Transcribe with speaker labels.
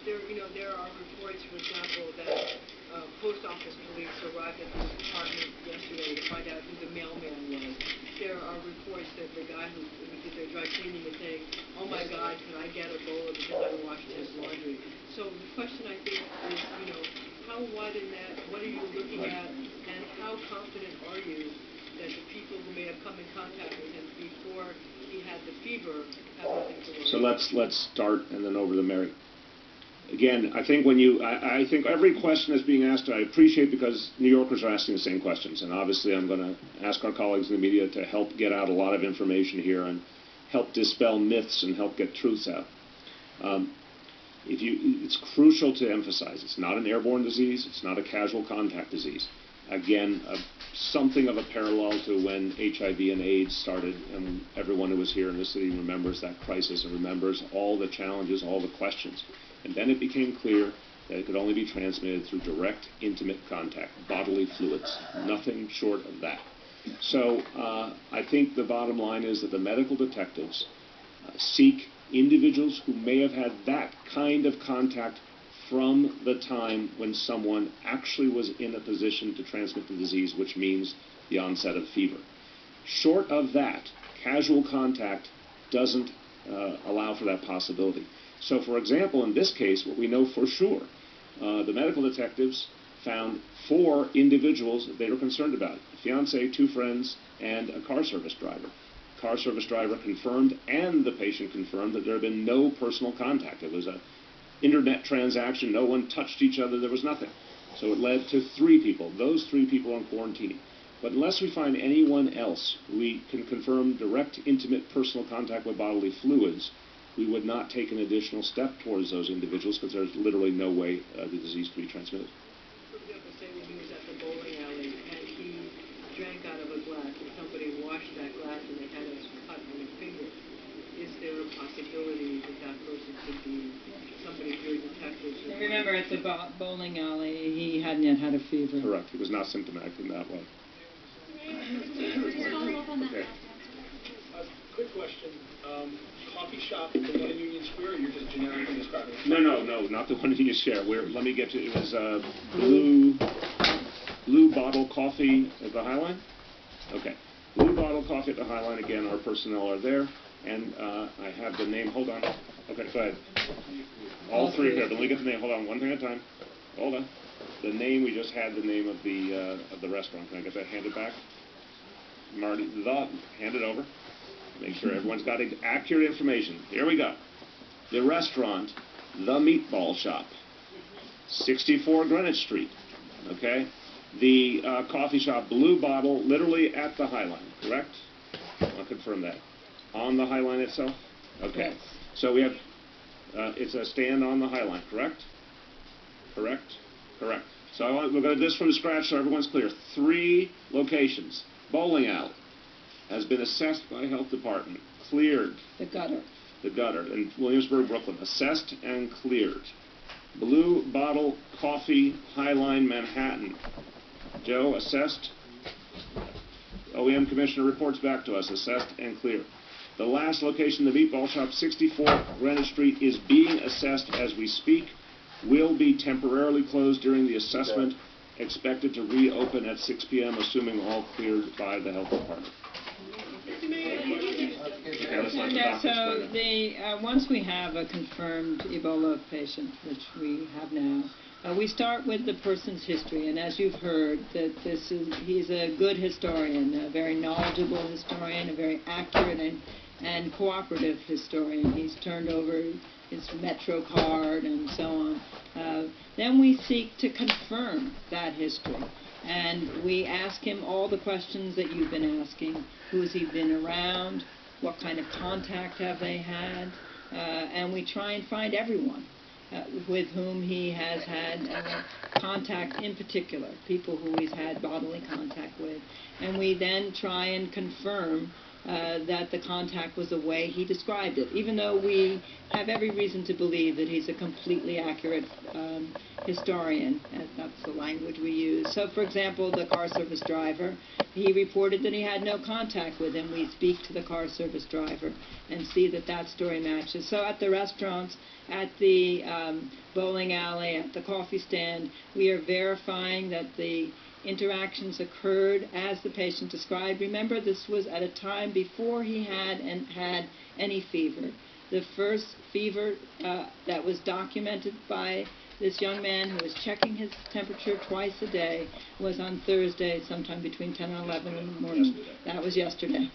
Speaker 1: there are reports, for example, that post office police arrived at the apartment yesterday to find out who the mailman was. There are reports that the guy who did their dry cleaning was saying, "Oh my God, can I get Ebola because I washed his laundry?" So the question, I think, is, how wide in that, what are you looking at, and how confident are you that the people who may have come in contact with him before he had the fever have nothing to worry about?
Speaker 2: So let's start and then over to Mary. Again, I think I think every question that's being asked, I appreciate, because New Yorkers are asking the same questions, and obviously I'm going to ask our colleagues in the media to help get out a lot of information here and help dispel myths and help get truths out. It's crucial to emphasize it's not an airborne disease, it's not a casual contact disease. Again, something of a parallel to when HIV and AIDS started, and everyone who was here in the city remembers that crisis and remembers all the challenges, all the questions. And then it became clear that it could only be transmitted through direct, intimate contact, bodily fluids, nothing short of that. So I think the bottom line is that the medical detectives seek individuals who may have had that kind of contact from the time when someone actually was in a position to transmit the disease, which means the onset of fever. Short of that, casual contact doesn't allow for that possibility. So, for example, in this case, what we know for sure, the medical detectives found 4 individuals that they were concerned about: a fiancé, 2 friends, and a car service driver. Car service driver confirmed, and the patient confirmed, that there had been no personal contact. It was an internet transaction. No one touched each other. There was nothing. So it led to 3 people. Those 3 people are in quarantine. But unless we find anyone else we can confirm direct, intimate, personal contact with bodily fluids, we would not take an additional step towards those individuals, because there's literally no way the disease can be transmitted.
Speaker 1: For example, say when he was at the bowling alley and he drank out of a glass and somebody washed that glass and they had a cut on their finger, is there a possibility that that person could be somebody your detectives?
Speaker 3: And remember, at the bowling alley, he hadn't yet had a fever.
Speaker 2: Correct. He was not symptomatic in that way.
Speaker 4: Just follow up on that last answer.
Speaker 5: Quick question. Coffee shop, the one in Union Square, or you're just generically describing it?
Speaker 2: No, not the one in Union Square. Let me get to it. It was Blue Bottle Coffee at the Highline? Okay. Blue Bottle Coffee at the Highline. Again, our personnel are there. And I have the name. Hold on. Okay, go ahead. All 3 are here. But let me get the name. Hold on. One thing at a time. Hold on. The name, we just had the name of the restaurant. Can I get that handed back? Marty, hand it over. Make sure everyone's got accurate information. Here we go. The restaurant, The Meatball Shop, 64 Greenwich Street. Okay? The coffee shop, Blue Bottle, literally at the Highline, correct? I'll confirm that. On the Highline itself? Okay.
Speaker 3: Yes.
Speaker 2: So we have, it's a stand on the Highline, correct? Correct? Correct. So we're going to do this from scratch so everyone's clear. 3 locations. Bowling alley has been assessed by health department, cleared.
Speaker 3: The gutter.
Speaker 2: The gutter in Williamsburg, Brooklyn, assessed and cleared. Blue Bottle Coffee, Highline, Manhattan. Joe, assessed. OEM commissioner reports back to us, assessed and cleared. The last location, the Meatball Shop, 64 Greenwich Street, is being assessed as we speak. Will be temporarily closed during the assessment. Expected to reopen at 6 p.m., assuming all cleared by the health department.
Speaker 3: Once we have a confirmed Ebola patient, which we have now, we start with the person's history. And as you've heard, he's a good historian, a very knowledgeable historian, a very accurate and cooperative historian. He's turned over his Metro card and so on. Then we seek to confirm that history. And we ask him all the questions that you've been asking. Who has he been around? What kind of contact have they had? And we try and find everyone with whom he has had contact in particular, people who he's had bodily contact with. And we then try and confirm that the contact was the way he described it, even though we have every reason to believe that he's a completely accurate historian. That's the language we use. So, for example, the car service driver, he reported that he had no contact with him. We speak to the car service driver and see that that story matches. So at the restaurants, at the bowling alley, at the coffee stand, we are verifying that the interactions occurred as the patient described. Remember, this was at a time before he had any fever. The first fever that was documented by this young man who was checking his temperature twice a day was on Thursday, sometime between 10 and 11 in the morning. That was yesterday.